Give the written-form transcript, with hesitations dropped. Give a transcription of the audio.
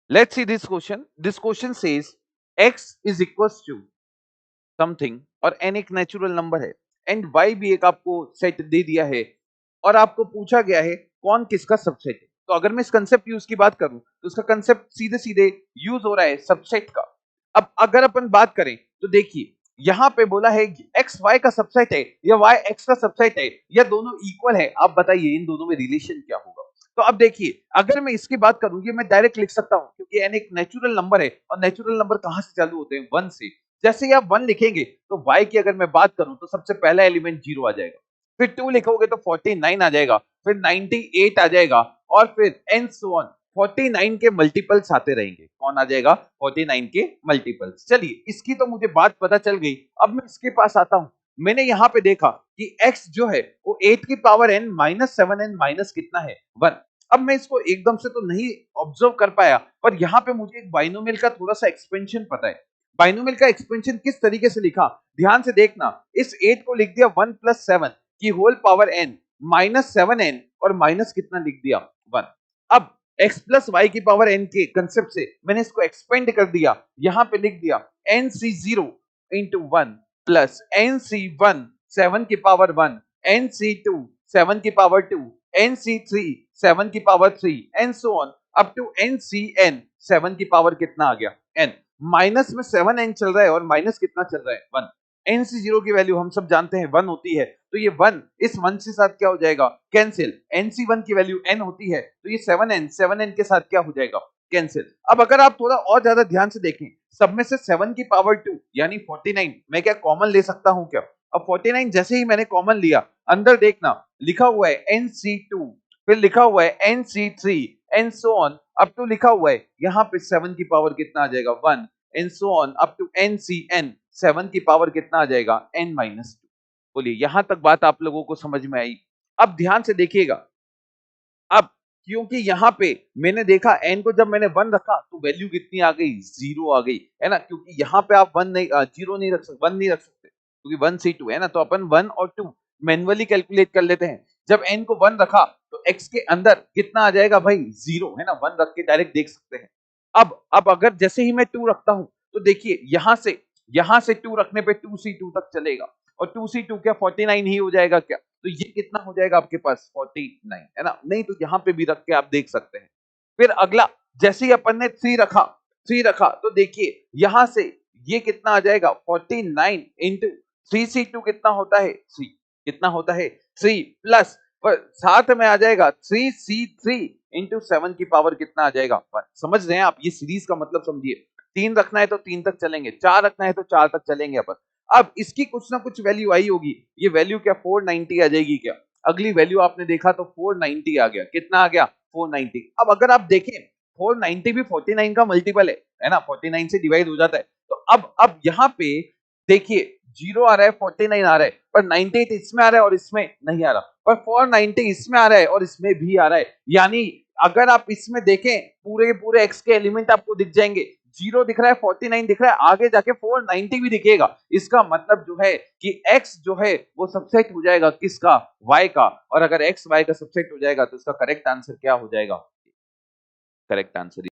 Let's see this question. This question says x is equals to something और n एक natural number है and y भी एक आपको सेट दे दिया है और आपको पूछा गया है कौन किसका सबसेट है। तो अगर मैं इस कंसेप्ट यूज की बात करूं तो इसका कंसेप्ट सीधे सीधे यूज हो रहा है सबसेट का। अब अगर अपन बात करें तो देखिए यहाँ पे बोला है एक्स वाई का सबसेट है या वाई एक्स का सबसेट है या दोनों इक्वल है। आप बताइए इन दोनों में रिलेशन क्या होगा। तो अब देखिए अगर मैं इसकी बात करूं ये मैं डायरेक्ट लिख सकता हूं क्योंकि n एक नेचुरल नंबर है और नेचुरल नंबर कहां से चालू होते हैं 1 से। जैसे ही आप 1 लिखेंगे तो y की अगर मैं बात करूं तो सबसे पहला एलिमेंट 0 आ जाएगा, फिर 2 लिखोगे तो 49 आ जाएगा, फिर 98 आ जाएगा और फिर एंड सो ऑन 49 के मल्टीपल्स आते रहेंगे। कौन आ जाएगा 49 के मल्टीपल्स। चलिए इसकी तो मुझे बात पता चल गई। अब मैं इसके पास आता हूं। मैंने यहाँ पे देखा कि x जो है वो 8 की power n minus 7n minus कितना है 1। अब मैं इसको एकदम से तो नहीं ऑब्जर्व कर पाया पर यहाँ पे मुझे एक बाइनोमियल का थोड़ा सा एक्सपेंशन पता है। बाइनोमियल का एक्सपेंशन किस तरीके से लिखा ध्यान से देखना। इस 8 को लिख दिया 1 प्लस 7 की whole power n minus 7n और माइनस कितना लिख दिया 1। अब x प्लस वाई की पावर n के कंसेप्ट से मैंने इसको एक्सपेंड कर दिया। यहां पे लिख दिया nc0 इंटू 1 प्लस nc1 7 की पावर 1 nc2 7 की पावर 2 nc3 7 की power 3 and so on up to ncn 7 की पावर कितना आ गया n। माइनस में 7n चल रहा है और माइनस कितना चल रहा है 1। nc0 की वैल्यू हम सब जानते हैं 1 होती है तो ये 1 इस 1 के साथ क्या हो जाएगा कैंसिल। nc1 की वैल्यू n होती है तो ये 7n के साथ क्या हो जाएगा कैंसिल। अब अगर आप थोड़ा और ज्यादा ध्यान से देखें सब में से 7 की पावर 2 यानी 49 मैं क्या कॉमन ले सकता हूं क्या। अब 49 जैसे ही मैंने कॉमन लिया अंदर देखना लिखा हुआ है nc2 फिर लिखा हुआ है nc3 and so on up to लिखा हुआ है यहाँ पे 7 की पावर कितना आ जाएगा 1 and so on up to ncn 7 की पावर कितना आ जाएगा n माइनस 2। बोलिए यहां तक बात आप लोगों को समझ में आई। अब ध्यान से देखिएगा। अब क्योंकि यहाँ पे मैंने देखा n को जब मैंने 1 रखा तो वैल्यू कितनी आ गई 0 आ गई है ना क्योंकि यहाँ पे आप 1 नहीं 0 नहीं रख सकते 1 नहीं रख सकते क्योंकि 1 से 2 है ना तो अपन 1 और 2 मैन्युअली कैलकुलेट कर लेते हैं। जब n को 1 रखा तो x के अंदर कितना आ जाएगा भाई 0 है ना 1 रख के डायरेक्ट देख सकते हैं। अब अगर जैसे ही मैं 2 रखता हूं तो देखिए यहां से 2 रखने पे 2c2 तक चलेगा और 2c2 क्या 49 ही हो जाएगा क्या। तो ये कितना हो जाएगा आपके पास 49 है ना नहीं तो यहां पे भी रख के आप देख सकते हैं। फिर अगला जैसे ही अपन ने 3 रखा तो देखिए यहां से ये कितना आ जाएगा 49 इंटू 3c2 कितना होता है 3 कितना होता है 3 प्लस साथ में आ जाएगा 3c3 इंटू 7 की पावर कितना आ जाएगा 1। समझ रहे हैं आप ये सीरीज का मतलब समझिए 3 रखना है तो 3 तक चलेंगे 4 रखना है तो 4 तक चलेंगे अपन। अब इसकी कुछ ना कुछ वैल्यू आई होगी ये वैल्यू क्या 490 आ जाएगी क्या। अगली वैल्यू आपने देखा तो 490 आ गया कितना आ गया 490। अब अगर आप देखें 490 भी 49 का मल्टीपल है ना 49 से डिवाइड हो जाता है। तो अब यहाँ पे देखिए 0 आ रहा है 49 आ रहा है पर 98 इसमें आ रहा है और इसमें नहीं आ रहा पर 490 इसमें आ रहा है और इसमें भी आ रहा है। यानी अगर आप इसमें देखें पूरे पूरे x के एलिमेंट आपको दिख जाएंगे 0 दिख रहा है 49 दिख रहा है आगे जाके 490 भी दिखेगा। इसका मतलब जो है कि x जो है वो सबसेट हो जाएगा किसका y का और अगर x y का सबसेट हो जाएगा तो इसका करेक्ट आंसर क्या हो जाएगा करेक्ट आंसर